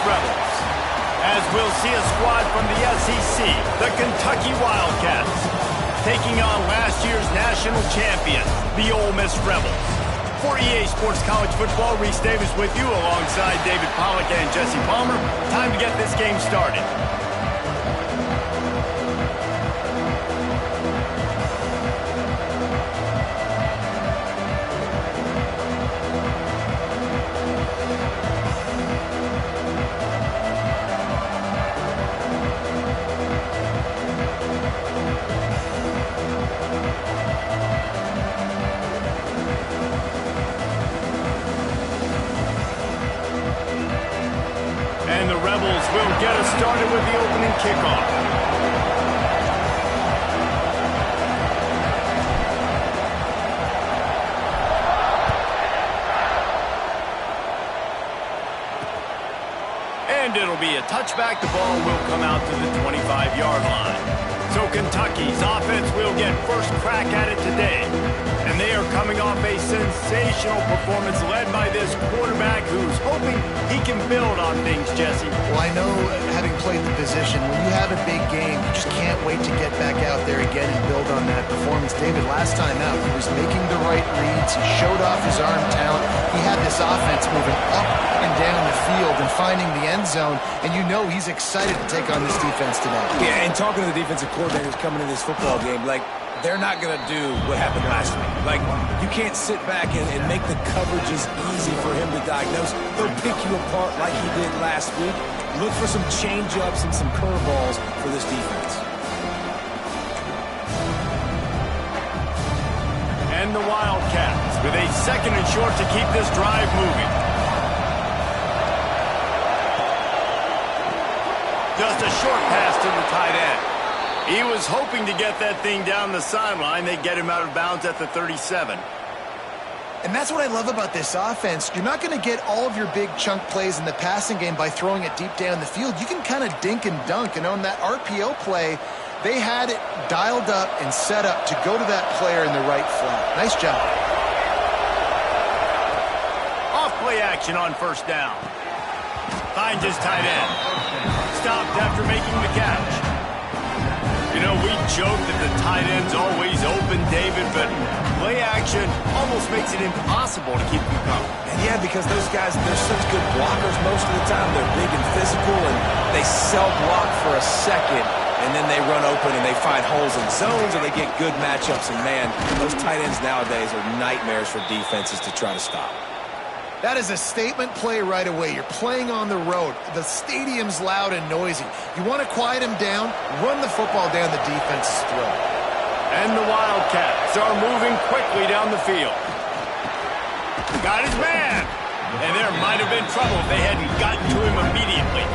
Rebels. As we'll see a squad from the SEC, the Kentucky Wildcats, taking on last year's national champion, the Ole Miss Rebels. For EA Sports College Football, Reese Davis with you alongside David Pollack and Jesse Palmer. Time to get this game started. And the Rebels will get us started with the opening kickoff. And it'll be a touchback. The ball will come out to the 25-yard line. So Kentucky's offense will get first crack at it today. And they are coming off a sensational performance led by this quarterback who's hoping he can build on things, Jesse. Well, I know, having played the position, when you have a big game, you just can't wait to get back out there again and build on that performance. David, last time out, he was making the right reads. He showed off his arm talent. He had this offense moving up and down the field and finding the end zone, and you know he's excited to take on this defense today. Yeah, and talking to the defensive coordinators coming in this football game, like, they're not going to do what happened last week. Like, you can't sit back and make the coverages easy for him to diagnose. He'll pick you apart like he did last week. Look for some change-ups and some curveballs for this defense. And the Wildcats with a second and short to keep this drive moving. Just a short pass to the tight end. He was hoping to get that thing down the sideline. They get him out of bounds at the 37. And that's what I love about this offense. You're not going to get all of your big chunk plays in the passing game by throwing it deep down the field. You can kind of dink and dunk. And on that RPO play, they had it dialed up and set up to go to that player in the right flat. Nice job. Off play action on first down. Finds his tight end. Stopped after making the catch. You know, we joke that the tight end's always open, David, but play action almost makes it impossible to keep them coming. And yeah, because those guys, they're such good blockers most of the time. They're big and physical, and they self-block for a second, and then they run open and they find holes in zones, or they get good matchups. And, man, those tight ends nowadays are nightmares for defenses to try to stop. That is a statement play right away. You're playing on the road. The stadium's loud and noisy. You want to quiet him down, run the football down the defense's throat. And the Wildcats are moving quickly down the field. Got his man. And there might have been trouble if they hadn't gotten to him immediately.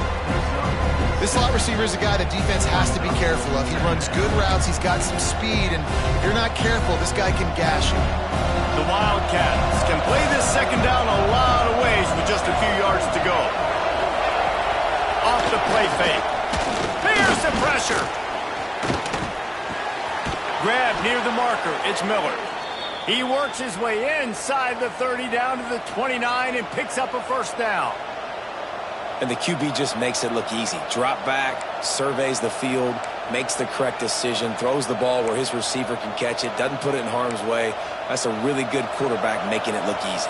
This slot receiver is a guy the defense has to be careful of. He runs good routes. He's got some speed. And if you're not careful, this guy can gash you. The Wildcats can play this second down a lot of ways with just a few yards to go. Off the play fake. Here's the pressure. Grab near the marker. It's Miller. He works his way inside the 30 down to the 29 and picks up a first down. And the QB just makes it look easy. Drop back, surveys the field, makes the correct decision, throws the ball where his receiver can catch it, doesn't put it in harm's way. That's a really good quarterback making it look easy.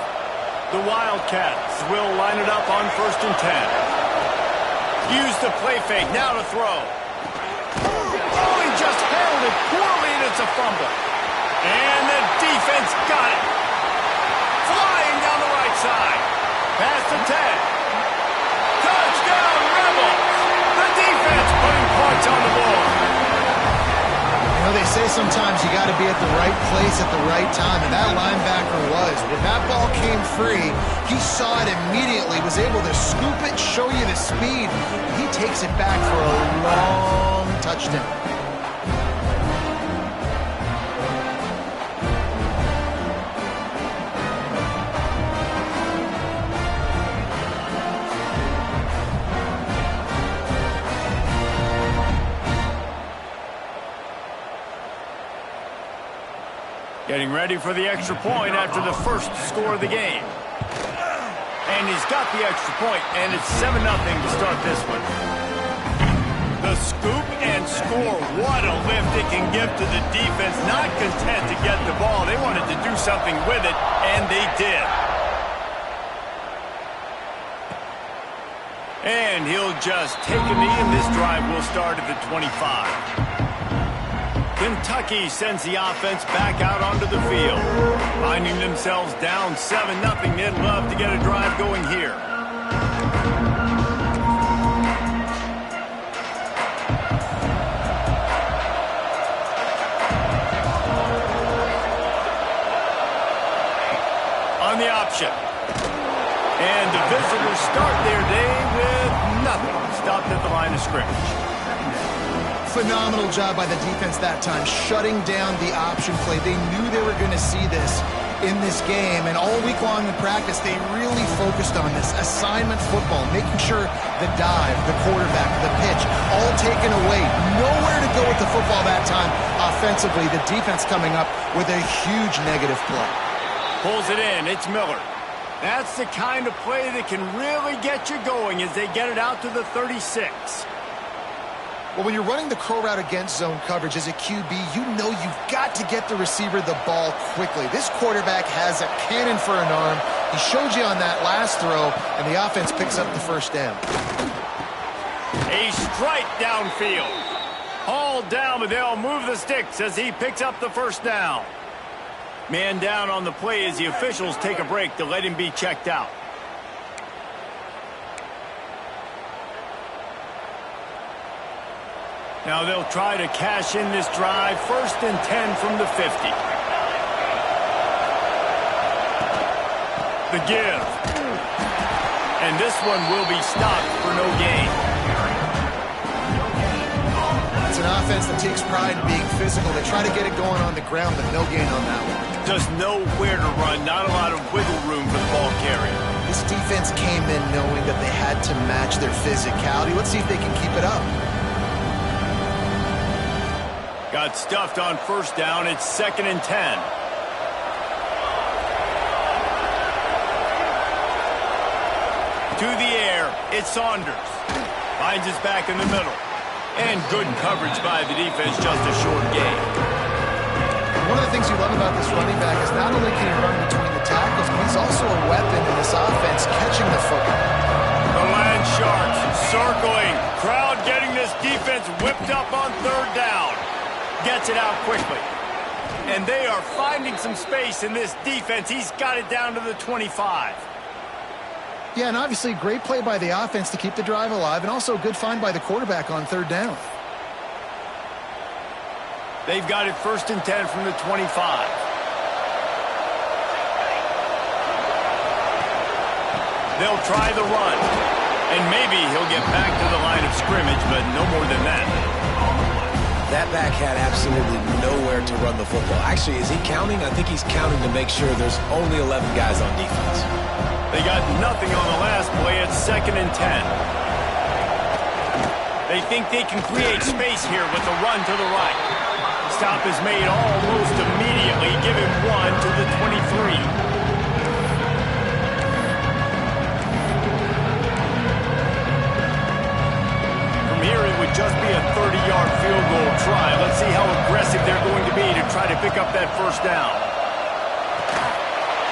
The Wildcats will line it up on 1st and 10. Use the play fake, now to throw. Oh, he just handled it poorly, and it's a fumble. And the defense got it. Flying down the right side. Past the 10. Touchdown, Rebels! The defense putting points on the board. You know, they say sometimes you got to be at the right place at the right time, and that linebacker was. When that ball came free, he saw it immediately, was able to scoop it, show you the speed. He takes it back for a long touchdown. Getting ready for the extra point after the first score of the game. And line. He's got the extra point, and it's 7-0 to start this one. The scoop and score. What a lift it can give to the defense. Not content to get the ball. They wanted to do something with it, and they did. And he'll just take a knee, and this drive will start at the 25. Kentucky sends the offense back out onto the field. Finding themselves down 7-0, they'd love to get a drive going here. On the option. And the visitors start their day with nothing. Stopped at the line of scrimmage. Phenomenal job by the defense that time, shutting down the option play. They knew they were going to see this in this game, and all week long in practice, they really focused on this assignment football, making sure the dive, the quarterback, the pitch, all taken away. Nowhere to go with the football that time offensively. The defense coming up with a huge negative play. Pulls it in. It's Miller. That's the kind of play that can really get you going as they get it out to the 36. Well, when you're running the curl route against zone coverage as a QB, you know you've got to get the receiver the ball quickly. This quarterback has a cannon for an arm. He showed you on that last throw, and the offense picks up the first down. A strike downfield. Hauled down, but they'll move the sticks as he picks up the first down. Man down on the play as the officials take a break to let him be checked out. Now they'll try to cash in this drive. 1st and 10 from the 50. The give. And this one will be stopped for no gain. It's an offense that takes pride in being physical. They try to get it going on the ground, but no gain on that one. Just nowhere to run. Not a lot of wiggle room for the ball carrier. This defense came in knowing that they had to match their physicality. Let's see if they can keep it up. Got stuffed on 1st down. It's 2nd and 10. To the air. It's Saunders. Finds his back in the middle. And good coverage by the defense. Just a short gain. One of the things you love about this running back is not only can he run between the tackles, but he's also a weapon in this offense catching the football. The Land Sharks circling. Crowd getting this defense whipped up on 3rd down. Gets it out quickly. And they are finding some space in this defense. He's got it down to the 25. Yeah, and obviously great play by the offense to keep the drive alive, and also a good find by the quarterback on 3rd down. They've got it 1st and 10 from the 25. They'll try the run. And maybe he'll get back to the line of scrimmage, but no more than that. That back had absolutely nowhere to run the football. Actually, is he counting? I think he's counting to make sure there's only 11 guys on defense. They got nothing on the last play. It's 2nd and 10. They think they can create space here with the run to the right. Stop is made almost immediately. Give him 1 to the 23. Just be a 30-yard field goal try. Let's see how aggressive they're going to be to try to pick up that 1st down.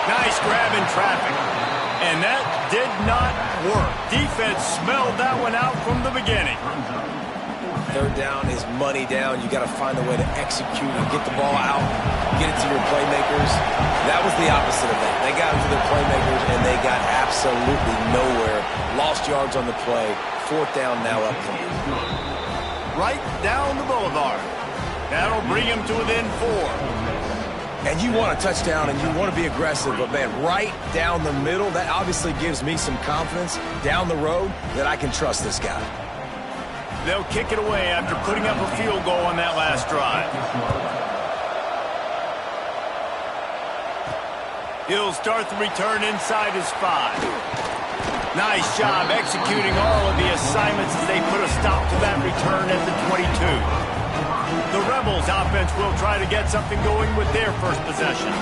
Nice grab in traffic. And that did not work. Defense smelled that one out from the beginning. 3rd down is money down. You got to find a way to execute and get the ball out, get it to your playmakers. That was the opposite of that. They got it to their playmakers, and they got absolutely nowhere. Lost yards on the play. 4th down now up front. Right down the boulevard. That'll bring him to within 4. And you want a touchdown and you want to be aggressive, but man, right down the middle, that obviously gives me some confidence down the road that I can trust this guy. They'll kick it away after putting up a field goal on that last drive. He'll start the return inside his 5. Nice job executing all of the assignments as they put a stop to that return at the 22. The Rebels offense will try to get something going with their first possession.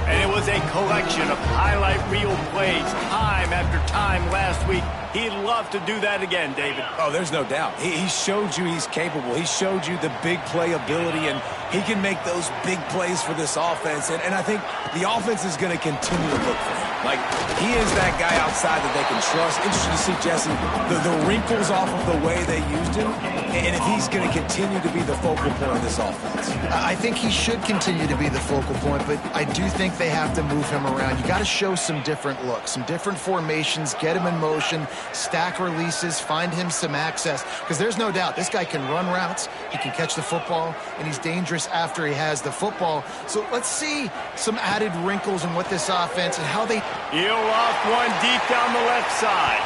And it was a collection of highlight reel plays time after time last week. He'd love to do that again, David. Oh, there's no doubt. He showed you he's capable. He showed you the big play ability, and he can make those big plays for this offense. And I think the offense is going to continue to look for him. Like, he is that guy outside that they can trust. Interesting to see, Jesse, the wrinkles off of the way they used him, and if he's going to continue to be the focal point of this offense. I think he should continue to be the focal point, but I do think they have to move him around. You got to show some different looks, some different formations, get him in motion, stack releases, find him some access, because there's no doubt this guy can run routes, he can catch the football, and he's dangerous after he has the football. So let's see some added wrinkles in what this offense and how they... He'll off one deep down the left side.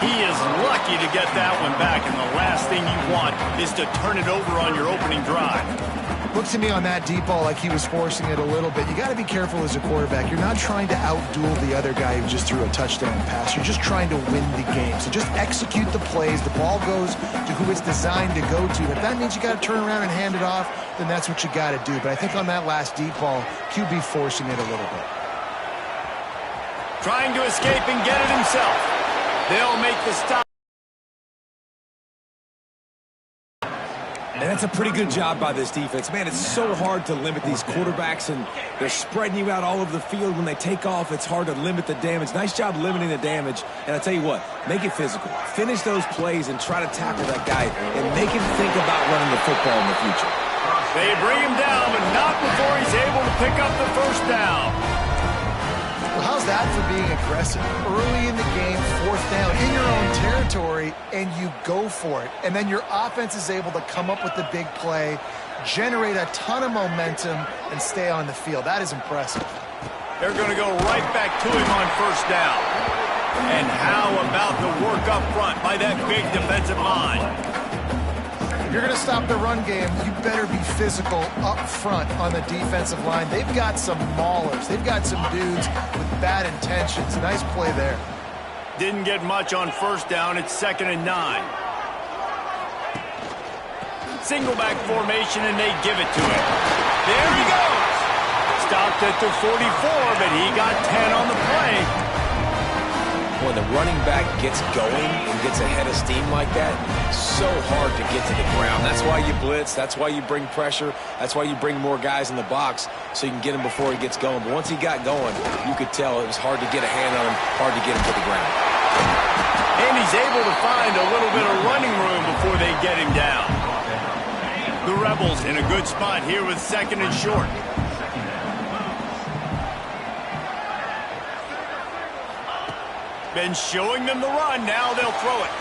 He is lucky to get that one back, and the last thing you want is to turn it over on your opening drive. Looked to me on that deep ball like he was forcing it a little bit. You got to be careful as a quarterback. You're not trying to outduel the other guy who just threw a touchdown pass. You're just trying to win the game. So just execute the plays. The ball goes to who it's designed to go to. If that means you got to turn around and hand it off, then that's what you got to do. But I think on that last deep ball, QB forcing it a little bit. Trying to escape and get it himself. They'll make the stop. And that's a pretty good job by this defense. Man, it's so hard to limit these quarterbacks, and they're spreading you out all over the field. When they take off, it's hard to limit the damage. Nice job limiting the damage. And I tell you what, make it physical. Finish those plays and try to tackle that guy and make him think about running the football in the future. They bring him down, but not before he's able to pick up the first down. Well, how's that for being aggressive? Early in the game, fourth down, in your own territory, and you go for it. And then your offense is able to come up with the big play, generate a ton of momentum, and stay on the field. That is impressive. They're going to go right back to him on first down. And how about the work up front by that big defensive line? If you're going to stop the run game, you better be physical up front on the defensive line. They've got some maulers. They've got some dudes with bad intentions. Nice play there. Didn't get much on first down. It's 2nd and 9. Single back formation, and they give it to him. There he goes. Stopped at the 44, but he got 10 on the play. When the running back gets going and gets ahead of steam like that, so hard to get to the ground. That's why you blitz. That's why you bring pressure. That's why you bring more guys in the box so you can get him before he gets going. But once he got going, you could tell it was hard to get a hand on him, hard to get him to the ground. And he's able to find a little bit of running room before they get him down. The Rebels in a good spot here with 2nd and short. Been showing them the run. Now they'll throw it.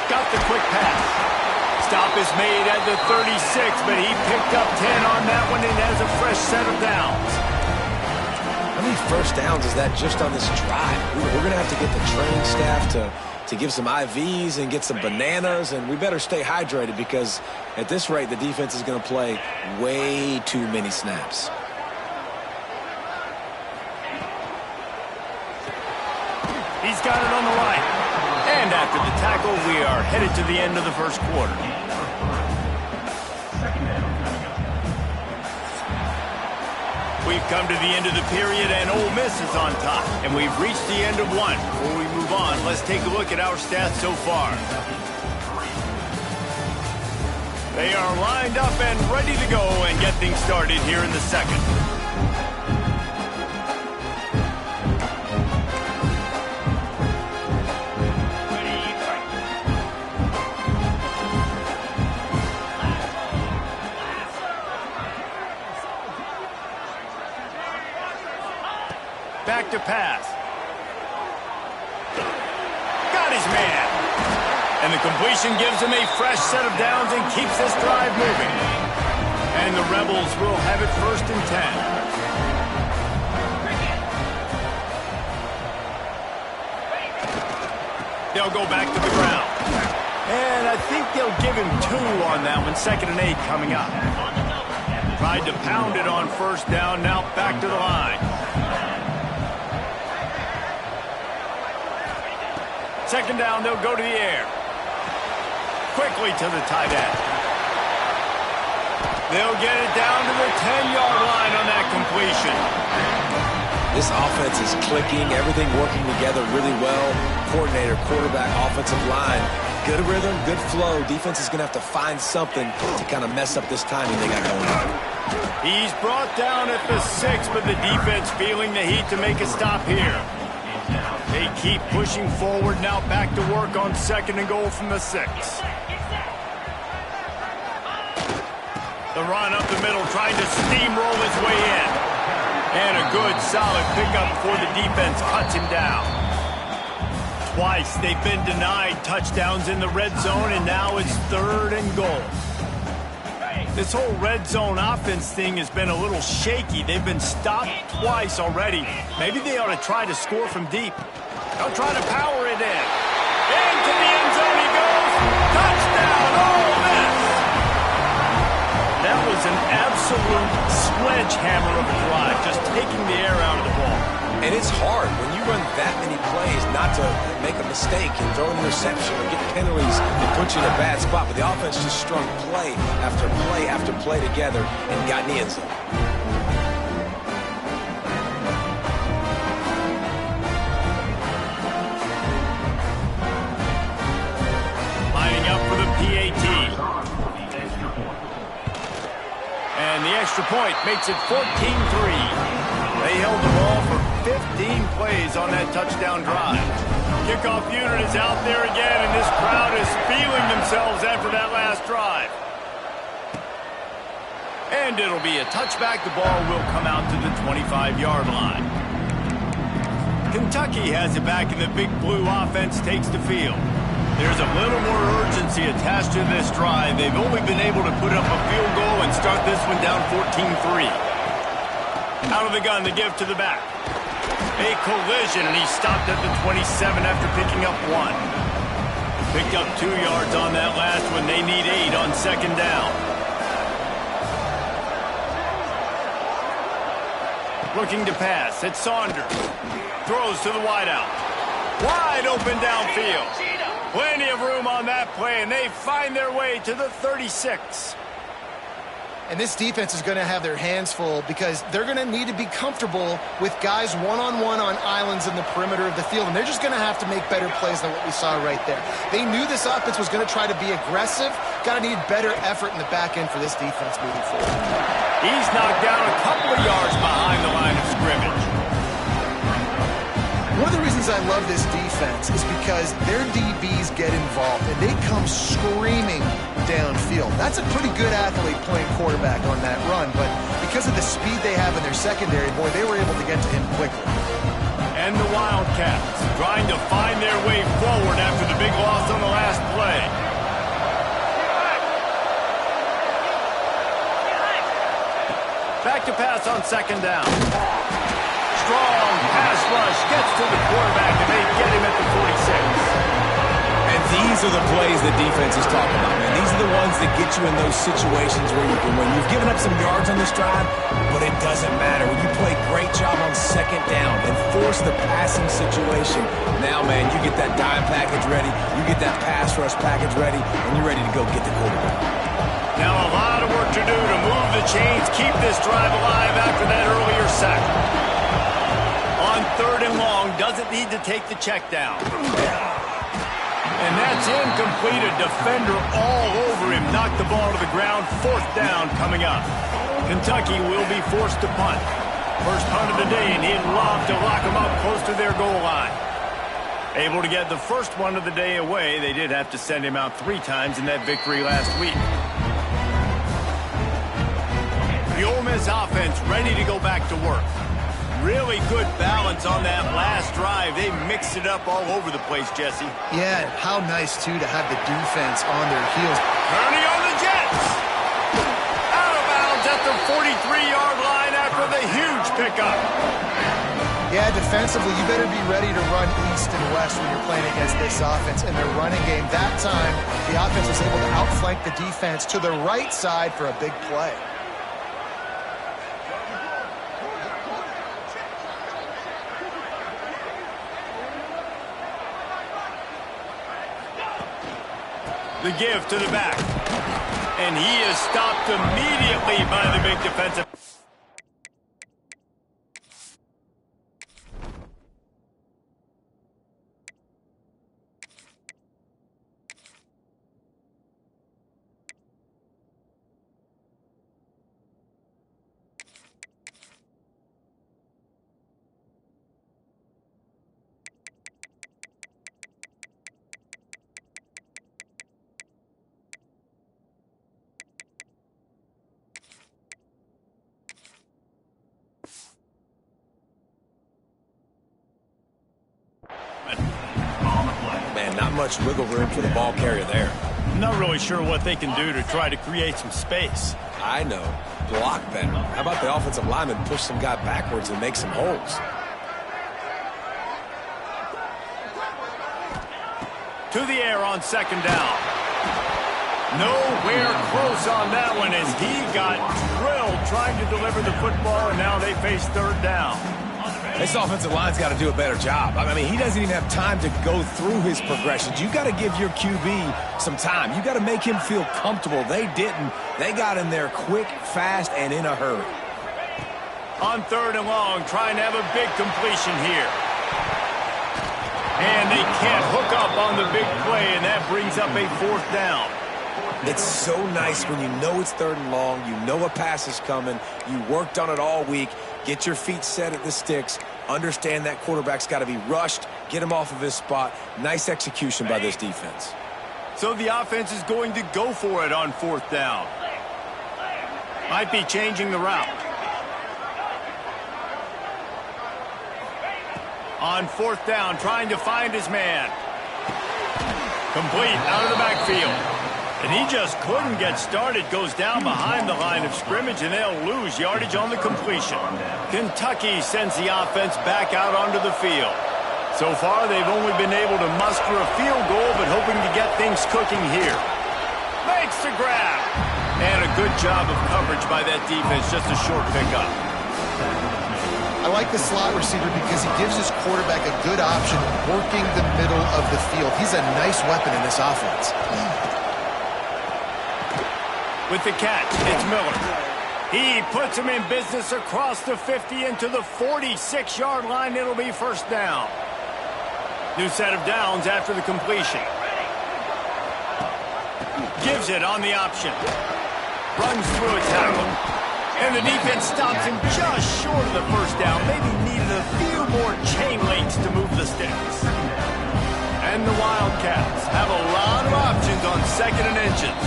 Got the quick pass. Stop is made at the 36, but he picked up 10 on that one and has a fresh set of downs. How many first downs is that just on this drive? We're going to have to get the training staff to give some IVs and get some bananas, and we better stay hydrated because at this rate, the defense is going to play way too many snaps. He's got it on the right. And after the tackle, we are headed to the end of the first quarter. We've come to the end of the period, and Ole Miss is on top. And we've reached the end of one. Before we move on, let's take a look at our stats so far. They are lined up and ready to go and get things started here in the second. Back to pass. Got his man. And the completion gives him a fresh set of downs and keeps this drive moving. And the Rebels will have it 1st and 10. They'll go back to the ground. And I think they'll give him 2 on that one. 2nd and 8 coming up. Tried to pound it on first down. Now back to the line. 2nd down, they'll go to the air. Quickly to the tight end. They'll get it down to the 10-yard line on that completion. This offense is clicking, everything working together really well. Coordinator, quarterback, offensive line. Good rhythm, good flow. Defense is going to have to find something to kind of mess up this timing they got going on. He's brought down at the 6, but the defense feeling the heat to make a stop here. They keep pushing forward, now back to work on 2nd and goal from the 6. The run up the middle, trying to steamroll his way in. And a good, solid pickup before the defense cuts him down. Twice they've been denied touchdowns in the red zone, and now it's 3rd and goal. This whole red zone offense thing has been a little shaky. They've been stopped twice already. Maybe they ought to try to score from deep. They'll try to power it in. Into the end zone he goes. Touchdown, Ole Miss! That was an absolute sledgehammer of a drive, just taking the air out of the ball. And it's hard when you run that many plays not to make a mistake and throw an interception or get penalties and put you in a bad spot. But the offense just strung play after play after play together and got in the end zone. Lining up for the PAT. And the extra point makes it 14-3. They held the ball for 15 plays on that touchdown drive. Kickoff unit is out there again, and this crowd is feeling themselves after that last drive. And it'll be a touchback. The ball will come out to the 25-yard line. Kentucky has it back, and the Big Blue offense takes the field. There's a little more urgency attached to this drive. They've only been able to put up a field goal and start this one down 14-3. Out of the gun, the give to the back. A collision, and he stopped at the 27 after picking up 1. Picked up 2 yards on that last one. They need 8 on 2nd down. Looking to pass. It's Saunders. Throws to the wideout. Wide open downfield. Plenty of room on that play, and they find their way to the 36. And this defense is going to have their hands full because they're going to need to be comfortable with guys one-on-one on islands in the perimeter of the field. And they're just going to have to make better plays than what we saw right there. They knew this offense was going to try to be aggressive. Got to need better effort in the back end for this defense moving forward. He's knocked down a couple of yards behind the line of scrimmage. One of the reasons I love this defense is because their DBs get involved and they come screaming downfield. That's a pretty good athlete playing quarterback on that run, but because of the speed they have in their secondary, boy, they were able to get to him quickly. And the Wildcats trying to find their way forward after the big loss on the last play. Back to pass on 2nd down. Strong pass rush gets to the quarterback, and they get him at the 46. And these are the plays the defense is talking about, man. These are the ones that get you in those situations where you can win. You've given up some yards on this drive, but it doesn't matter. When you play great job on 2nd down and force the passing situation, now, man, you get that dime package ready, you get that pass rush package ready, and you're ready to go get the quarterback. Now a lot of work to do to move the chains, keep this drive alive after that earlier sack. On 3rd and long, doesn't need to take the check down. And that's incomplete. A defender all over him. Knocked the ball to the ground. 4th down coming up. Kentucky will be forced to punt. First punt of the day, and he'd love to lock them up close to their goal line. Able to get the first one of the day away. They did have to send him out 3 times in that victory last week. The Ole Miss offense ready to go back to work. Really good balance on that last drive. They mixed it up all over the place, Jesse. Yeah, how nice, too, to have the defense on their heels. Kearney on the Jets. Out of bounds at the 43-yard line after the huge pickup. Yeah, defensively, you better be ready to run east and west when you're playing against this offense in their running game. That time, the offense was able to outflank the defense to the right side for a big play. The give to the back. And he is stopped immediately by the big defensive. Man, not much wiggle room for the ball carrier there. I'm not really sure what they can do to try to create some space. I know. Block better. How about the offensive lineman push some guy backwards and make some holes? To the air on second down. Nowhere close on that one as he got drilled trying to deliver the football, and now they face third down. This offensive line's got to do a better job. I mean, he doesn't even have time to go through his progressions. You got to give your QB some time. You got to make him feel comfortable. They didn't. They got in there quick, fast, and in a hurry. On third and long, trying to have a big completion here. And they can't hook up on the big play, and that brings up a fourth down. It's so nice when you know it's third and long, you know a pass is coming, you worked on it all week, get your feet set at the sticks, understand that quarterback's got to be rushed, get him off of his spot. Nice execution by this defense. So the offense is going to go for it on fourth down. Might be changing the route. On fourth down, trying to find his man. Complete out of the backfield. And he just couldn't get started. Goes down behind the line of scrimmage, and they'll lose yardage on the completion. Kentucky sends the offense back out onto the field. So far, they've only been able to muster a field goal, but hoping to get things cooking here. Makes the grab. And a good job of coverage by that defense. Just a short pickup. I like the slot receiver because he gives his quarterback a good option working the middle of the field. He's a nice weapon in this offense. With the catch, it's Miller. He puts him in business across the 50 into the 46-yard line. It'll be first down. New set of downs after the completion. Gives it on the option. Runs through a tackle. And the defense stops him just short of the first down. Maybe needed a few more chain links to move the sticks. And the Wildcats have a lot of options on second and inches.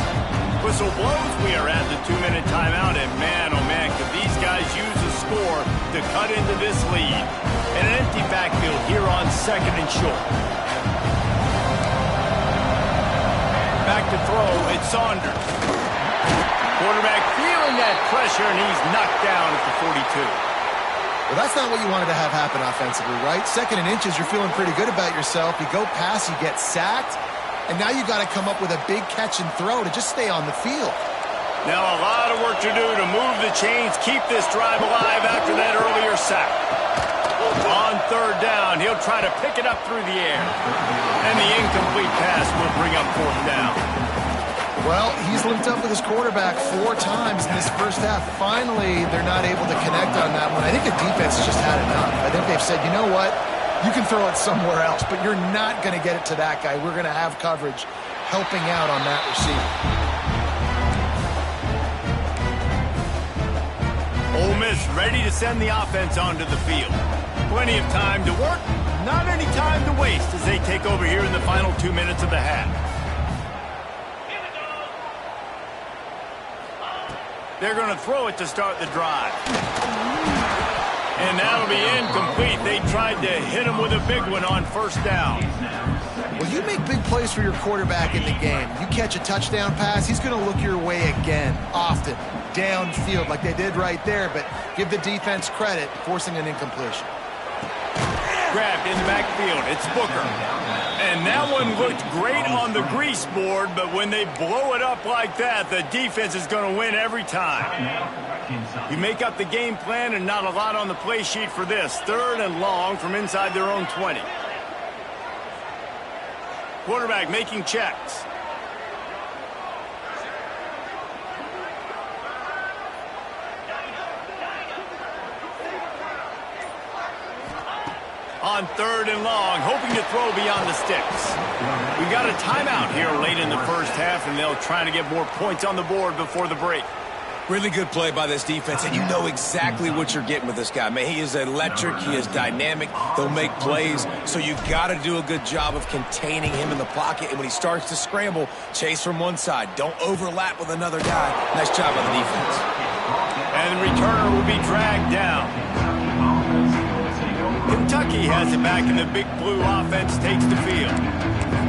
Whistle blows, we are at the 2-minute timeout, and man, oh man, could these guys use a score to cut into this lead. And an empty backfield here on second and short. Back to throw, it's Saunders. Quarterback feeling that pressure, and he's knocked down at the 42. Well, that's not what you wanted to have happen offensively, right? Second and inches, you're feeling pretty good about yourself. You go past, you get sacked. And now you got to come up with a big catch and throw to just stay on the field. Now a lot of work to do to move the chains, keep this drive alive after that earlier sack. On third down, he'll try to pick it up through the air. And the incomplete pass will bring up fourth down. Well, he's linked up with his quarterback 4 times in this first half. Finally, they're not able to connect on that one. I think the defense just had enough. I think they've said, you know what? You can throw it somewhere else, but you're not going to get it to that guy. We're going to have coverage helping out on that receiver. Ole Miss ready to send the offense onto the field. Plenty of time to work, not any time to waste as they take over here in the final 2 minutes of the half. They're going to throw it to start the drive. And that'll be incomplete. They tried to hit him with a big one on first down. Well, you make big plays for your quarterback in the game. You catch a touchdown pass, he's going to look your way again, often, downfield like they did right there, but give the defense credit, forcing an incompletion. Grabbed in the backfield. It's Booker. And that one looked great on the grease board, but when they blow it up like that, the defense is going to win every time. You make up the game plan and not a lot on the play sheet for this. Third and long from inside their own 20. Quarterback making checks. on 3rd and long, hoping to throw beyond the sticks. We got a timeout here late in the first half, and they'll try to get more points on the board before the break. Really good play by this defense, and you know exactly what you're getting with this guy. Man, he is electric. He is dynamic. He'll make plays, so you got to do a good job of containing him in the pocket. And when he starts to scramble, chase from one side. Don't overlap with another guy. Nice job by the defense. And the returner will be dragged down. Kentucky has it back, and the Big Blue offense takes the field.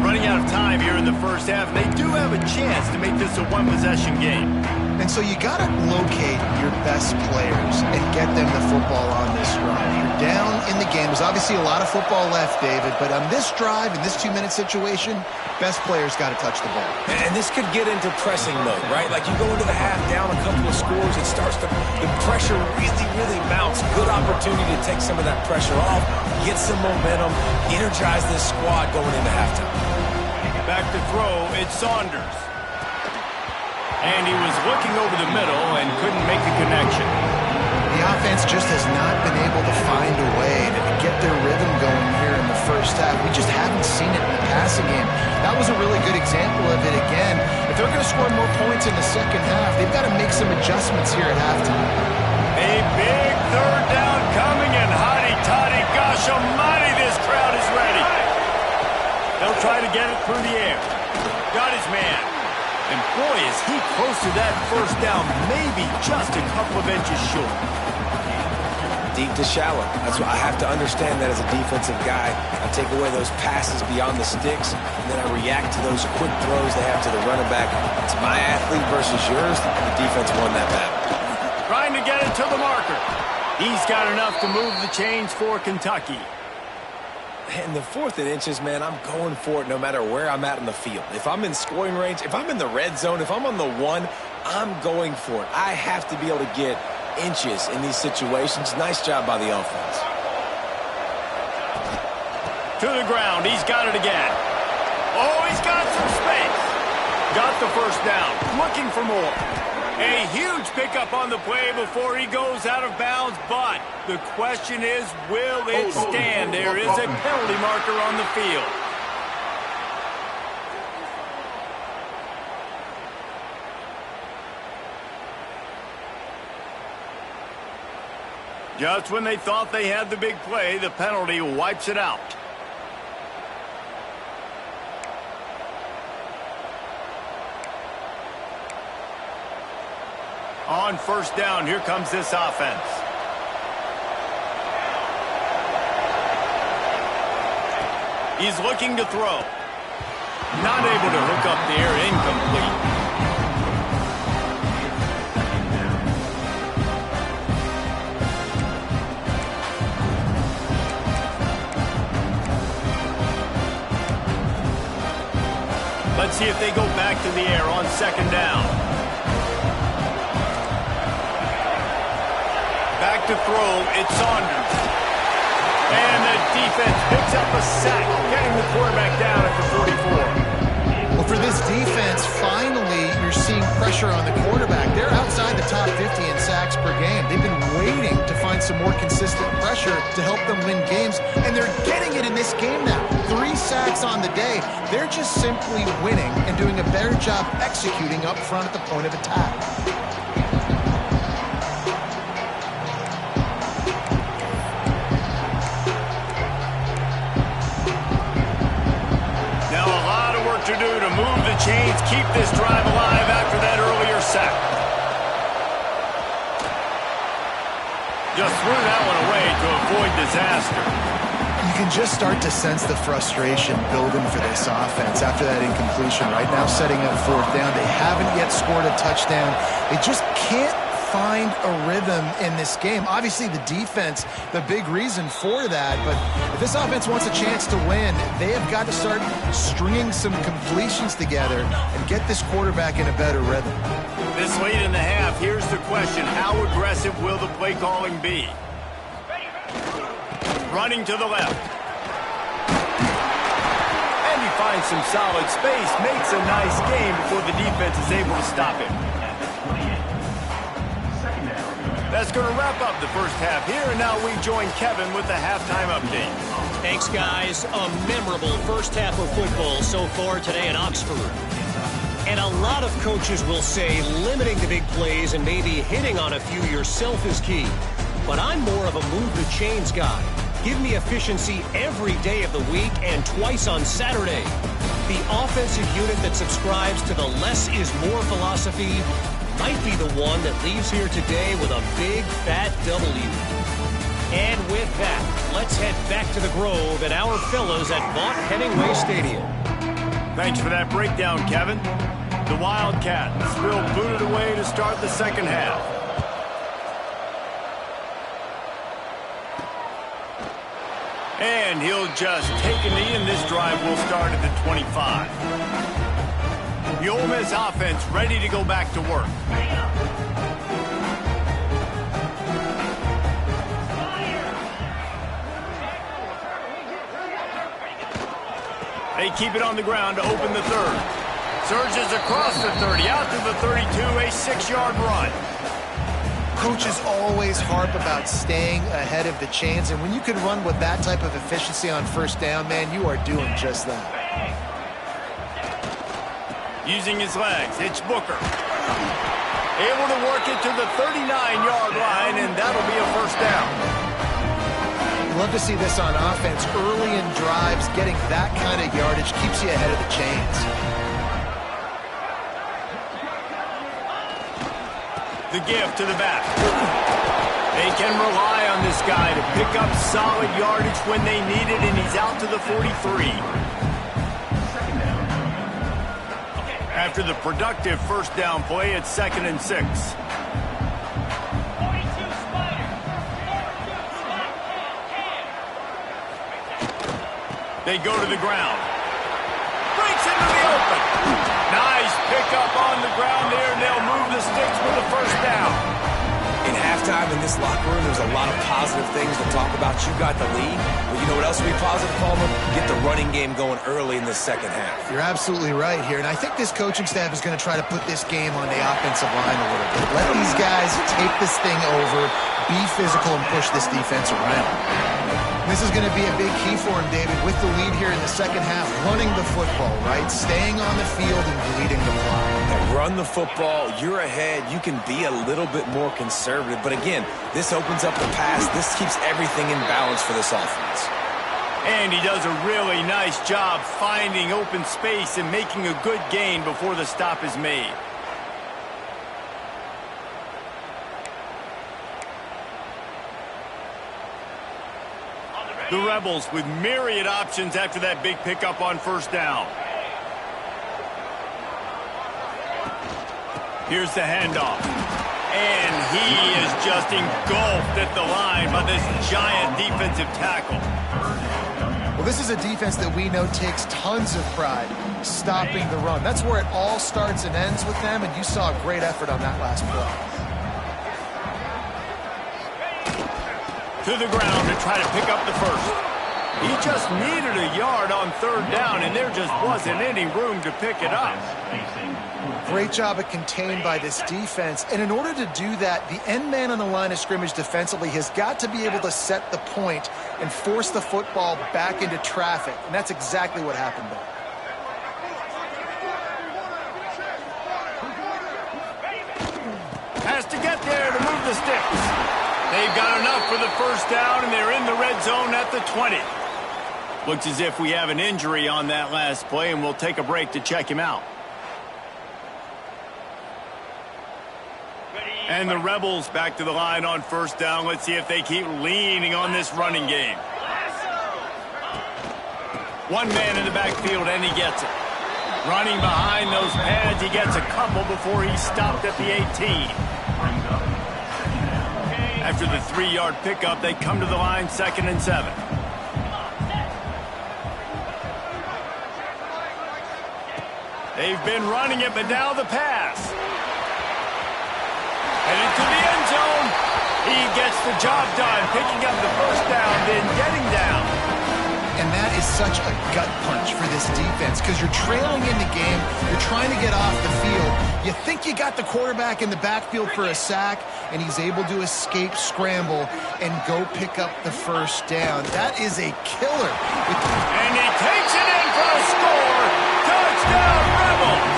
Running out of time here in the first half, and they do have a chance to make this a one-possession game. And so you got to locate your best players and get them the football on this drive. You're down in the game. There's obviously a lot of football left, David, but on this drive, in this 2-minute situation, best players got to touch the ball. And this could get into pressing mode, right? Like you go into the half down a couple of scores, it starts to, the pressure really mounts. Good opportunity to take some of that pressure off, get some momentum, energize this squad going into halftime. Back to throw, it's Saunders. And he was looking over the middle and couldn't make the connection. The offense just has not been able to find a way to get their rhythm going here in the first half. We just haven't seen it in the passing game. That was a really good example of it again. If they're going to score more points in the second half, they've got to make some adjustments here at halftime. A big 3rd down coming, and hotty-toddy, gosh almighty, this crowd is ready. They'll try to get it through the air. Got his man. And boy, is he close to that first down, maybe just a couple of inches short. Deep to shallow. That's why I have to understand that as a defensive guy. I take away those passes beyond the sticks, and then I react to those quick throws they have to the running back. It's my athlete versus yours. The defense won that battle. Trying to get it to the marker. He's got enough to move the chains for Kentucky. In the 4th and inches, man, I'm going for it no matter where I'm at in the field. If I'm in scoring range, if I'm in the red zone, if I'm on the 1, I'm going for it. I have to be able to get inches in these situations. Nice job by the offense. To the ground. He's got it again. Oh, he's got some space. Got the first down. Looking for more. A huge pickup on the play before he goes out of bounds, but the question is, will it stand? There is a penalty marker on the field. Just when they thought they had the big play, the penalty wipes it out. On 1st down, here comes this offense. He's looking to throw. Not able to hook up there, incomplete. Let's see if they go back to the air on 2nd down. Back to throw, it's Saunders. And the defense picks up a sack, getting the quarterback down at the 44. Well, for this defense, finally, you're seeing pressure on the quarterback. They're outside the top 50 in sacks per game. They've been waiting to find some more consistent pressure to help them win games, and they're getting it in this game now. 3 sacks on the day. They're just simply winning and doing a better job executing up front at the point of attack. To do to move the chains, keep this drive alive after that earlier sack. Just threw that one away to avoid disaster. You can just start to sense the frustration building for this offense after that incompletion. Right now, setting up 4th down. They haven't yet scored a touchdown. They just can't find a rhythm in this game. Obviously, the defense, the big reason for that, but if this offense wants a chance to win, they have got to start stringing some completions together and get this quarterback in a better rhythm. This late in the half, here's the question. How aggressive will the play calling be? Running to the left. And he finds some solid space, makes a nice game before the defense is able to stop him. That's going to wrap up the first half here, and now we join Kevin with the halftime update. Thanks, guys. A memorable first half of football so far today in Oxford. And a lot of coaches will say limiting the big plays and maybe hitting on a few yourself is key. But I'm more of a move the chains guy. Give me efficiency every day of the week and twice on Saturday. The offensive unit that subscribes to the less is more philosophy might be the one that leaves here today with a big, fat W. And with that, let's head back to the Grove and our fellows at Vaught Hemingway Stadium. Thanks for that breakdown, Kevin. The Wildcats will boot it away to start the second half. And he'll just take a knee, and this drive will start at the 25. The Ole Miss offense ready to go back to work. They keep it on the ground to open the third. Surges across the 30, out to the 32, a 6-yard run. Coaches always harp about staying ahead of the chains, and when you can run with that type of efficiency on first down, man, you are doing just that. Using his legs, it's Booker. Able to work it to the 39-yard line, and that'll be a first down. Love to see this on offense. Early in drives, getting that kind of yardage keeps you ahead of the chains. The give to the back. They can rely on this guy to pick up solid yardage when they need it, and he's out to the 43. After the productive first down play, it's 2nd and 6. They go to the ground. Breaks into the open. Nice pickup on the ground there, and they'll move the sticks with the first down. In halftime in this locker room, there's a lot of positive things to talk about. You got the lead. But you know what else will be positive, Palmer? Get the running game going early in the second half. You're absolutely right here, and I think this coaching staff is going to try to put this game on the offensive line a little bit. Let these guys take this thing over, be physical, and push this defense around. This is going to be a big key for him, David, with the lead here in the second half, running the football, right? Staying on the field and leading the block. And run the football, you're ahead, you can be a little bit more conservative. But again, this opens up the pass. This keeps everything in balance for this offense. And he does a really nice job finding open space and making a good gain before the stop is made. The Rebels with myriad options after that big pickup on first down. Here's the handoff. And he is just engulfed at the line by this giant defensive tackle. Well, this is a defense that we know takes tons of pride stopping the run. That's where it all starts and ends with them, and you saw a great effort on that last play. To the ground to try to pick up the first. He just needed a yard on third down, and there just wasn't any room to pick it up. Great job of contained by this defense. And in order to do that, the end man on the line of scrimmage defensively has got to be able to set the point and force the football back into traffic. And that's exactly what happened there. Has to get there to move the sticks. They've got enough for the first down, and they're in the red zone at the 20. Looks as if we have an injury on that last play, and we'll take a break to check him out. And the Rebels back to the line on first down. Let's see if they keep leaning on this running game. One man in the backfield, and he gets it. Running behind those pads, he gets a couple before he's stopped at the 18. After the 3-yard pickup, they come to the line 2nd and 7. They've been running it, but now the pass. Headed to the end zone. He gets the job done, picking up the first down, then getting down. And that is such a gut punch for this defense because you're trailing in the game. You're trying to get off the field. You think you got the quarterback in the backfield for a sack, and he's able to escape, scramble, and go pick up the first down. That is a killer. And he takes it in for the score. Touchdown, Rebels!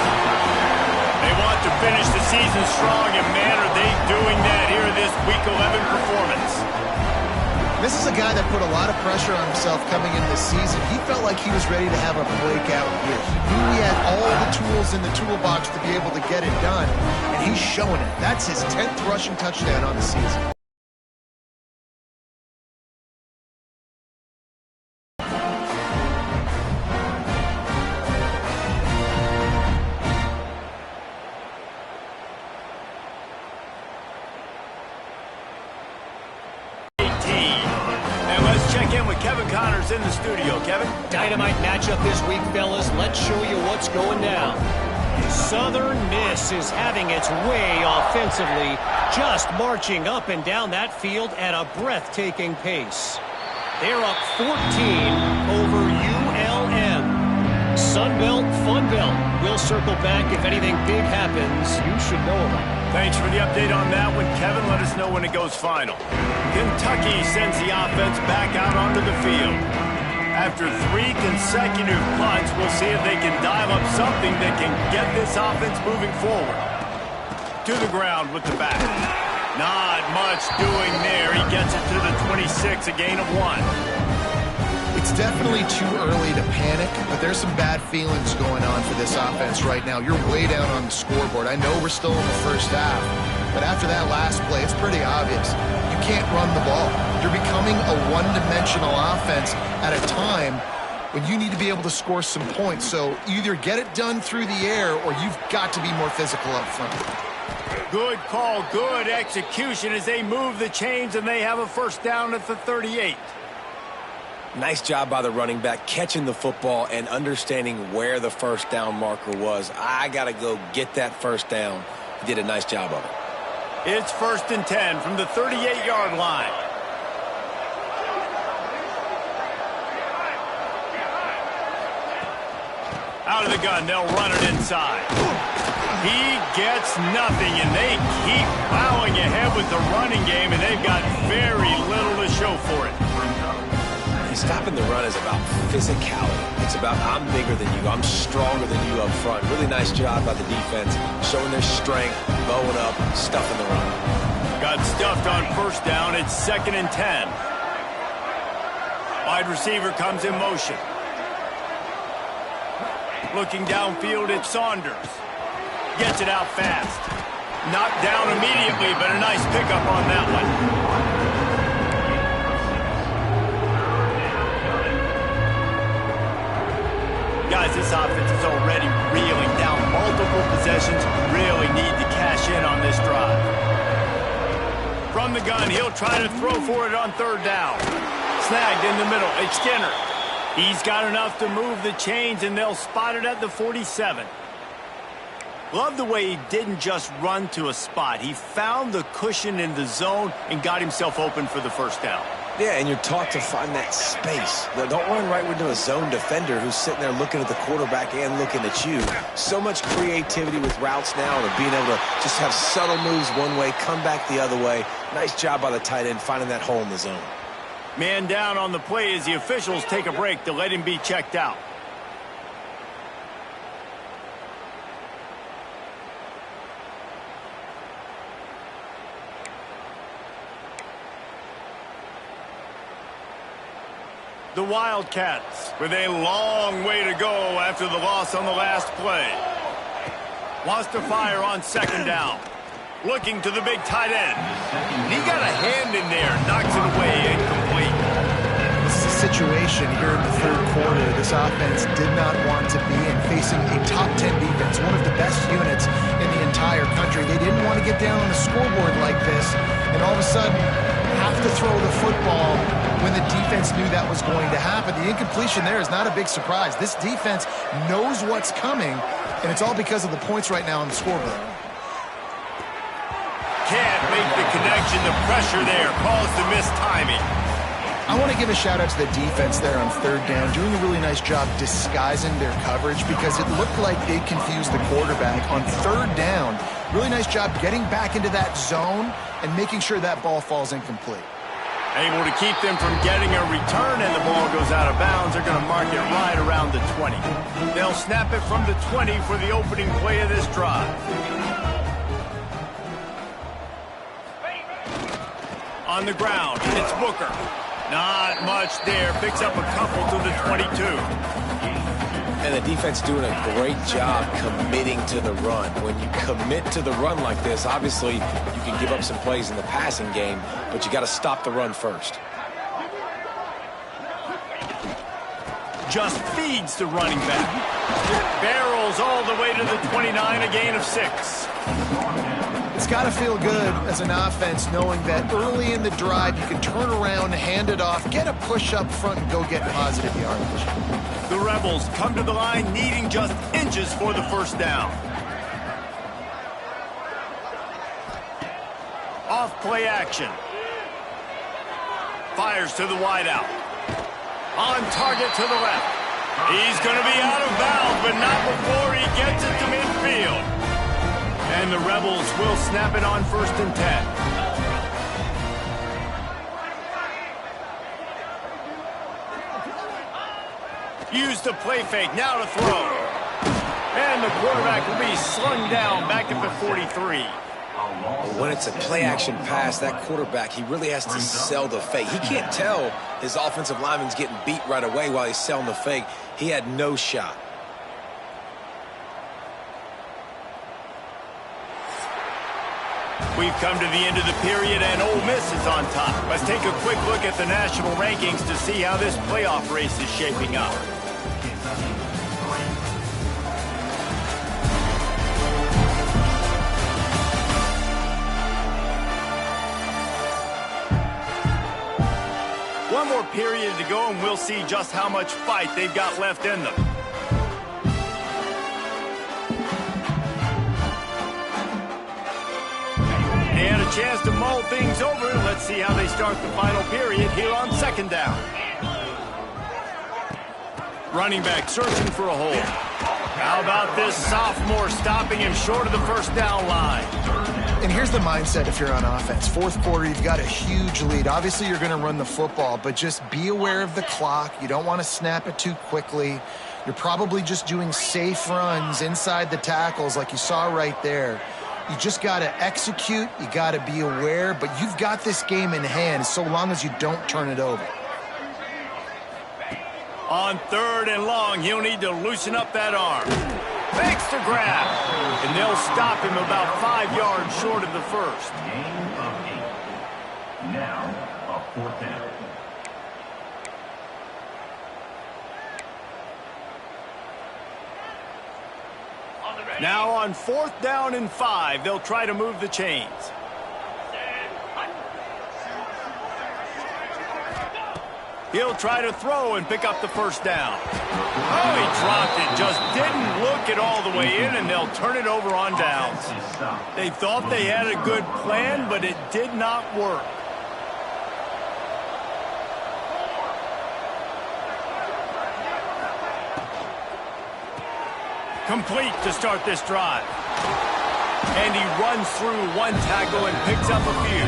They want to finish the season strong, and man, are they doing that here in this Week 11 performance. This is a guy that put a lot of pressure on himself coming into this season. He felt like he was ready to have a breakout year. He knew he had all the tools in the toolbox to be able to get it done, and he's showing it. That's his 10th rushing touchdown on the season. Kevin Connors in the studio. Kevin? Dynamite matchup this week, fellas. Let's show you what's going down. Southern Miss is having its way offensively, just marching up and down that field at a breathtaking pace. They're up 14 over ULM. Sunbelt, Funbelt. We'll circle back if anything big happens. You should know about it. Thanks for the update on that one, Kevin. Let us know when it goes final. Kentucky sends the offense back out onto the field. After 3 consecutive punts, we'll see if they can dial up something that can get this offense moving forward. To the ground with the back. Not much doing there. He gets it to the 26, a gain of 1. It's definitely too early to panic, but there's some bad feelings going on for this offense right now. You're way down on the scoreboard. I know we're still in the first half, but after that last play, it's pretty obvious. You can't run the ball. You're becoming a one-dimensional offense at a time when you need to be able to score some points. So either get it done through the air or you've got to be more physical up front. Good call, good execution as they move the chains, and they have a first down at the 38. Nice job by the running back, catching the football and understanding where the first down marker was. I got to go get that first down. He did a nice job of it. It's 1st and 10 from the 38-yard line. Out of the gun, they'll run it inside. He gets nothing, and they keep plowing ahead with the running game, and they've got very little to show for it. Stopping the run is about physicality. It's about I'm bigger than you. I'm stronger than you up front. Really nice job by the defense, showing their strength, bowing up, stuffing the run. Got stuffed on first down. It's 2nd and 10. Wide receiver comes in motion. Looking downfield, it's Saunders. Gets it out fast. Knocked down immediately, but a nice pickup on that one. Guys, this offense is already reeling down multiple possessions. Really need to cash in on this drive. From the gun, he'll try to throw for it on 3rd down. Snagged in the middle. It's Skinner. He's got enough to move the chains, and they'll spot it at the 47. Love the way he didn't just run to a spot. He found the cushion in the zone and got himself open for the first down. Yeah, and you're taught to find that space. Don't run right into a zone defender who's sitting there looking at the quarterback and looking at you. So much creativity with routes now and being able to just have subtle moves one way, come back the other way. Nice job by the tight end finding that hole in the zone. Man down on the play as the officials take a break to let him be checked out. The Wildcats with a long way to go after the loss on the last play. Wants to fire on 2nd down. Looking to the big tight end. He got a hand in there. Knocks it away. Incomplete. This is a situation here in the 3rd quarter this offense did not want to be in, facing a top 10 defense, one of the best units in the entire country. They didn't want to get down on the scoreboard like this and all of a sudden have to throw the football when the defense knew that was going to happen. The incompletion there is not a big surprise. This defense knows what's coming, and it's all because of the points right now on the scoreboard. Can't make the connection. The pressure there caused the missed timing. I want to give a shout out to the defense there on third down, doing a really nice job disguising their coverage because it looked like they confused the quarterback on third down. Really nice job getting back into that zone and making sure that ball falls incomplete. Able to keep them from getting a return, and the ball goes out of bounds. They're going to mark it right around the 20. They'll snap it from the 20 for the opening play of this drive. On the ground, it's Booker. Not much there. Picks up a couple to the 22. And the defense doing a great job committing to the run. When you commit to the run like this, obviously you can give up some plays in the passing game, but you got to stop the run first. Just feeds the running back. Barrels all the way to the 29, a gain of 6. It's got to feel good as an offense knowing that early in the drive you can turn around, hand it off, get a push up front, and go get positive yardage. The Rebels come to the line needing just inches for the first down. Off play action. Fires to the wideout. On target to the left. He's going to be out of bounds, but not before he gets it to midfield. And the Rebels will snap it on 1st and 10. Use the play fake, now to throw. And the quarterback will be slung down back at the 43. When it's a play-action pass, that quarterback, he really has to sell the fake. He can't tell his offensive lineman's getting beat right away while he's selling the fake. He had no shot. We've come to the end of the period, and Ole Miss is on top. Let's take a quick look at the national rankings to see how this playoff race is shaping up. One more period to go, and we'll see just how much fight they've got left in them. They had a chance to mull things over. Let's see how they start the final period here on 2nd down. Running back searching for a hole. How about this sophomore stopping him short of the 1st down line? And here's the mindset if you're on offense. 4th quarter, you've got a huge lead. Obviously, you're going to run the football, but just be aware of the clock. You don't want to snap it too quickly. You're probably just doing safe runs inside the tackles like you saw right there. You just got to execute. You got to be aware, but you've got this game in hand so long as you don't turn it over. On 3rd and long, he'll need to loosen up that arm. Makes the grab, and they'll stop him about 5 yards short of the 1st. Gain of 8. Now, a 4th down. Now on 4th down and 5, they'll try to move the chains. He'll try to throw and pick up the 1st down. Oh, he dropped it. Just didn't look it all the way in, and they'll turn it over on downs. They thought they had a good plan, but it did not work. Complete to start this drive. And he runs through one tackle and picks up a few.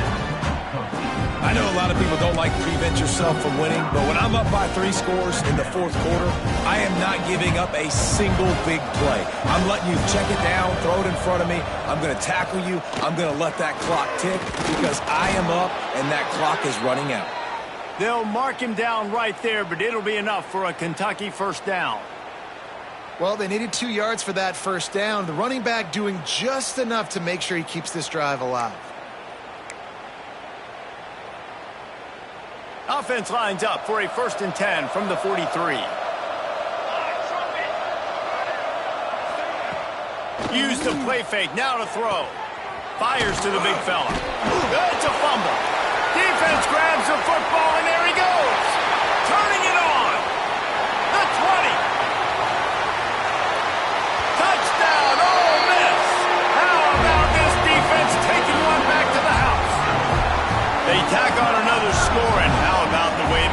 I know a lot of people don't like to prevent yourself from winning, but when I'm up by 3 scores in the 4th quarter, I am not giving up a single big play. I'm letting you check it down, throw it in front of me. I'm going to tackle you. I'm going to let that clock tick because I am up and that clock is running out. They'll mark him down right there, but it'll be enough for a Kentucky 1st down. Well, they needed 2 yards for that 1st down. The running back doing just enough to make sure he keeps this drive alive. Offense lines up for a 1st and 10 from the 43. Use the play fake, now to throw. Fires to the big fella. It's a fumble. Defense grabs the football, and there he goes. Turning it on. The 20. Touchdown, Ole Miss. How about this defense taking one back to the house? They tack on another score, and how about the way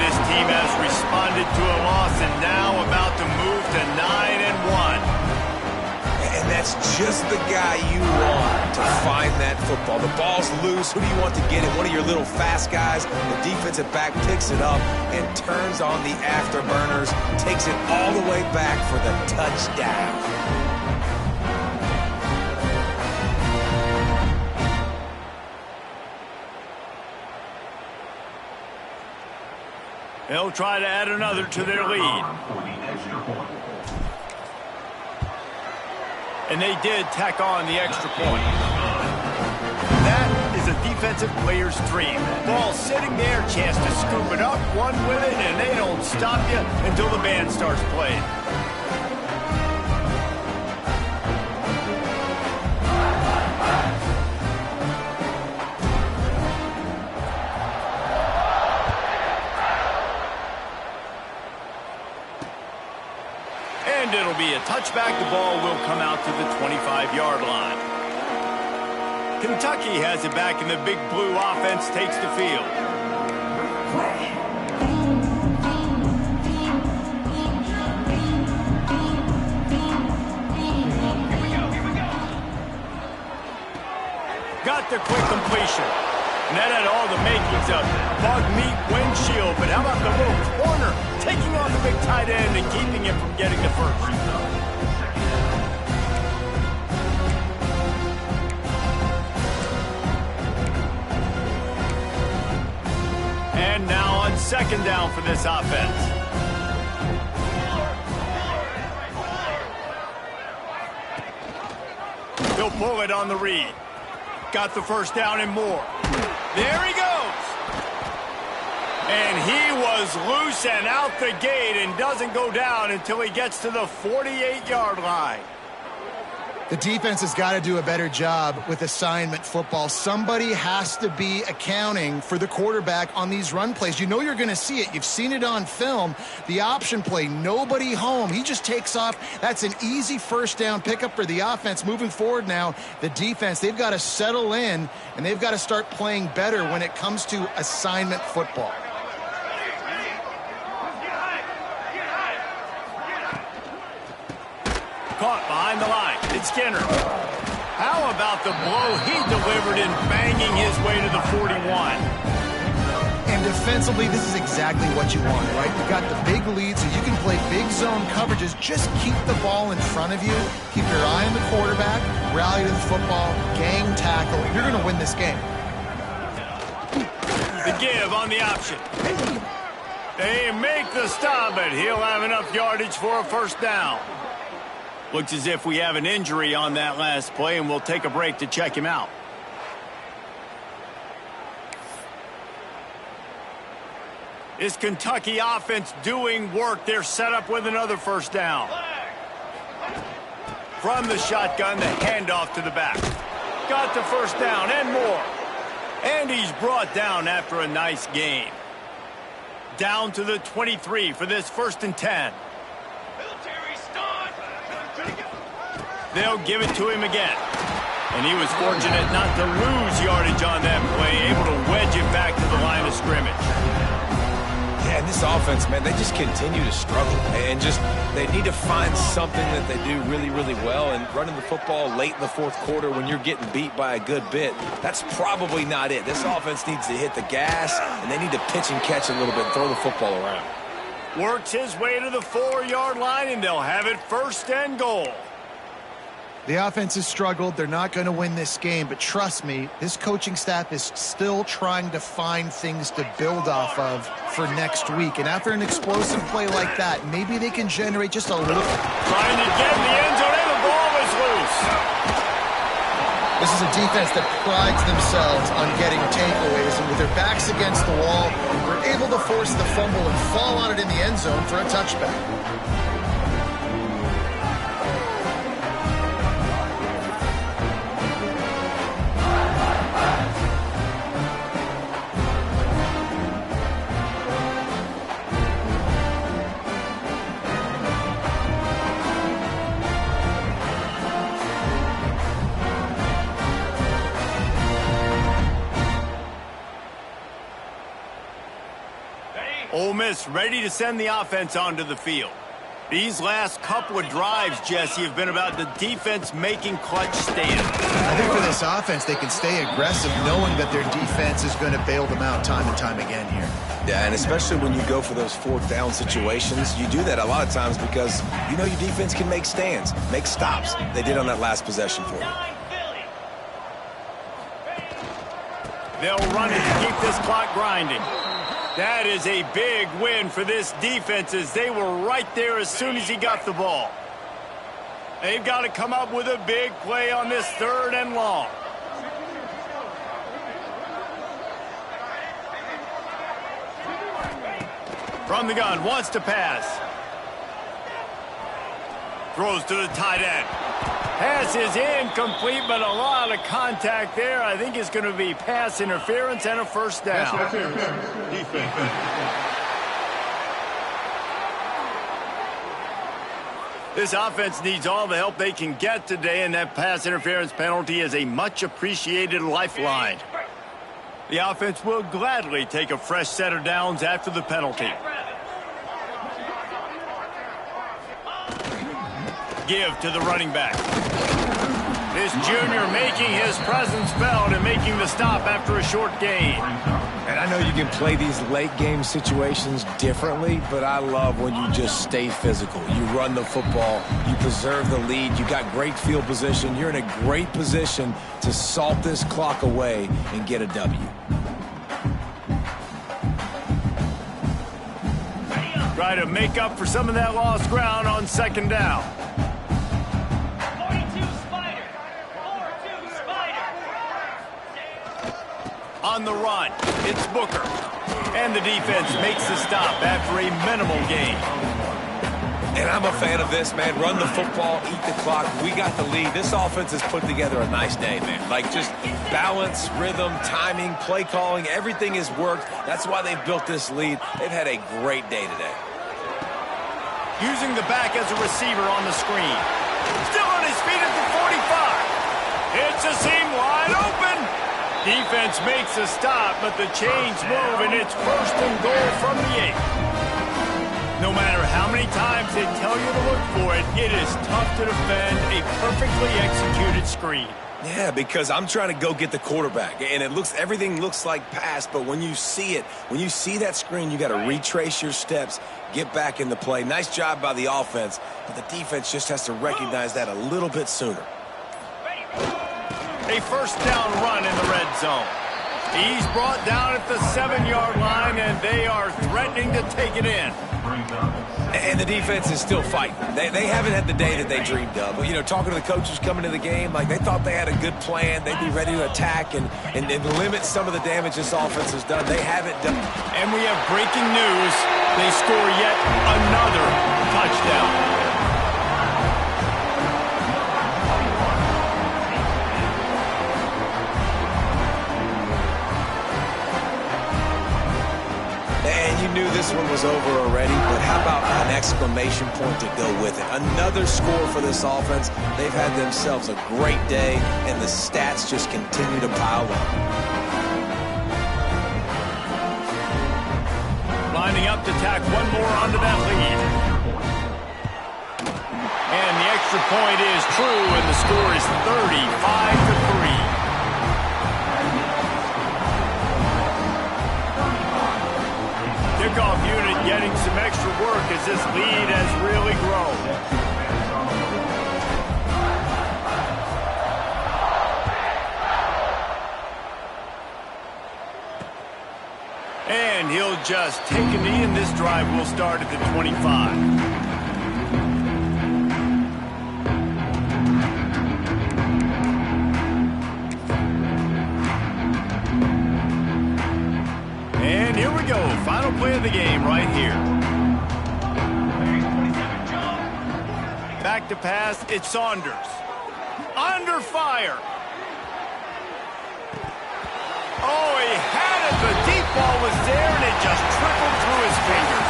That's just the guy you want to find that football. The ball's loose. Who do you want to get it? One of your little fast guys. The defensive back picks it up and turns on the afterburners, takes it all the way back for the touchdown. They'll try to add another to their lead. And they did tack on the extra point. That is a defensive player's dream. Ball sitting there, chance to scoop it up, one with it, and they don't stop you until the band starts playing. And it'll be a touchback. The ball will come out to the 25-yard line. Kentucky has it back, and the big blue offense takes the field. Got the quick completion. And that had all the makings of bug meat windshield. But how about the little corner taking on the big tight end and keeping him from getting the first? And now on second down for this offense. He'll pull it on the read. Got the first down and more. There he goes. And he was loose and out the gate and doesn't go down until he gets to the 48-yard line. The defense has got to do a better job with assignment football. Somebody has to be accounting for the quarterback on these run plays. You know you're going to see it. You've seen it on film. The option play, nobody home. He just takes off. That's an easy first down pickup for the offense. Moving forward now, the defense, they've got to settle in, and they've got to start playing better when it comes to assignment football. Caught behind the line. It's Skinner. How about the blow he delivered in banging his way to the 41? And defensively, this is exactly what you want, right? You've got the big lead, so you can play big zone coverages. Just keep the ball in front of you. Keep your eye on the quarterback. Rally to the football. Gang tackle. You're going to win this game. The give on the option. They make the stop, but he'll have enough yardage for a first down. Looks as if we have an injury on that last play, and we'll take a break to check him out. Is Kentucky offense doing work? They're set up with another first down. From the shotgun, the handoff to the back. Got the first down and more. And he's brought down after a nice gain. Down to the 23 for this 1st and 10. They'll give it to him again. And he was fortunate not to lose yardage on that play, able to wedge it back to the line of scrimmage. Yeah, and this offense, man, they just continue to struggle. And they need to find something that they do really, really well. And running the football late in the fourth quarter when you're getting beat by a good bit, that's probably not it. This offense needs to hit the gas, and they need to pitch and catch a little bit and throw the football around. Works his way to the 4-yard line, and they'll have it 1st and goal. The offense has struggled. They're not going to win this game, but trust me, this coaching staff is still trying to find things to build off of for next week. And after an explosive play like that, maybe they can generate just a little. Trying to get in the end zone, and the ball is loose. This is a defense that prides themselves on getting takeaways, and with their backs against the wall, we're able to force the fumble and fall on it in the end zone for a touchback. Ole Miss ready to send the offense onto the field. These last couple of drives, Jesse, have been about the defense making clutch stands. I think for this offense, they can stay aggressive knowing that their defense is going to bail them out time and time again here. Yeah, and especially when you go for those fourth down situations, you do that a lot of times because you know your defense can make stands, make stops. They did on that last possession for you. They'll run it to keep this clock grinding. That is a big win for this defense as they were right there as soon as he got the ball. They've got to come up with a big play on this 3rd and long. From the gun, wants to pass. Throws to the tight end. Pass is incomplete, but a lot of contact there. I think it's going to be pass interference and a first down. Defense. This offense needs all the help they can get today, and that pass interference penalty is a much-appreciated lifeline. The offense will gladly take a fresh set of downs after the penalty. Give to the running back. This junior making his presence felt and making the stop after a short gain. And I know you can play these late game situations differently, but I love when you just stay physical. You run the football, you preserve the lead, you got great field position. You're in a great position to salt this clock away and get a W. Try to make up for some of that lost ground on 2nd down. On the run, it's Booker. And the defense makes the stop after a minimal gain. And I'm a fan of this, man. Run the football, eat the clock. We got the lead. This offense has put together a nice day, man. Like just balance, rhythm, timing, play calling, everything has worked. That's why they've built this lead. They've had a great day today. Using the back as a receiver on the screen. Still on his feet at the 45. It's a seam wide open. Defense makes a stop, but the chains move, and it's 1st and goal from the 8. No matter how many times they tell you to look for it, it is tough to defend a perfectly executed screen. Yeah, because I'm trying to go get the quarterback, and everything looks like pass, but when you see it, when you see that screen, you got to retrace your steps, get back in the play. Nice job by the offense, but the defense just has to recognize that a little bit sooner. A 1st down run in the red zone. He's brought down at the 7-yard line, and they are threatening to take it in. And the defense is still fighting. They haven't had the day that they dreamed of. But, you know, talking to the coaches coming to the game, like they thought they had a good plan. They'd be ready to attack and limit some of the damage this offense has done. They haven't done. And we have breaking news. They score yet another touchdown. Knew this one was over already, but how about an exclamation point to go with it? Another score for this offense. They've had themselves a great day, and the stats just continue to pile up. Lining up to tack one more onto that lead. And the extra point is true, and the score is 35-3. Kickoff unit getting some extra work as this lead has really grown. And he'll just take a knee, and this drive will start at the 25. Here we go, final play of the game right here. Back to pass, it's Saunders. Under fire. Oh, he had it. The deep ball was there, and it just trickled through his fingers.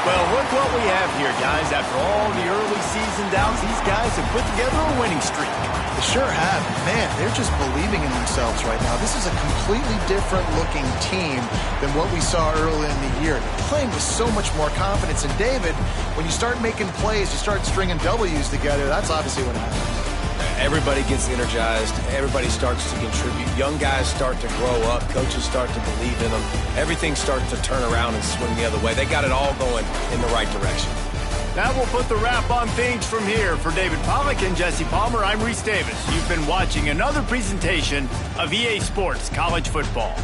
Well, look what we have here, guys. After all the early season downs, these guys have put together a winning streak. They sure have. Man, they're just believing in themselves right now. This is a completely different looking team than what we saw early in the year. They're playing with so much more confidence. And David, when you start making plays, you start stringing W's together, that's obviously what happens. Everybody gets energized. Everybody starts to contribute. Young guys start to grow up. Coaches start to believe in them. Everything starts to turn around and swing the other way. They got it all going in the right direction. Now we'll put the wrap on things from here. For David Pollack and Jesse Palmer, I'm Reese Davis. You've been watching another presentation of EA Sports College Football.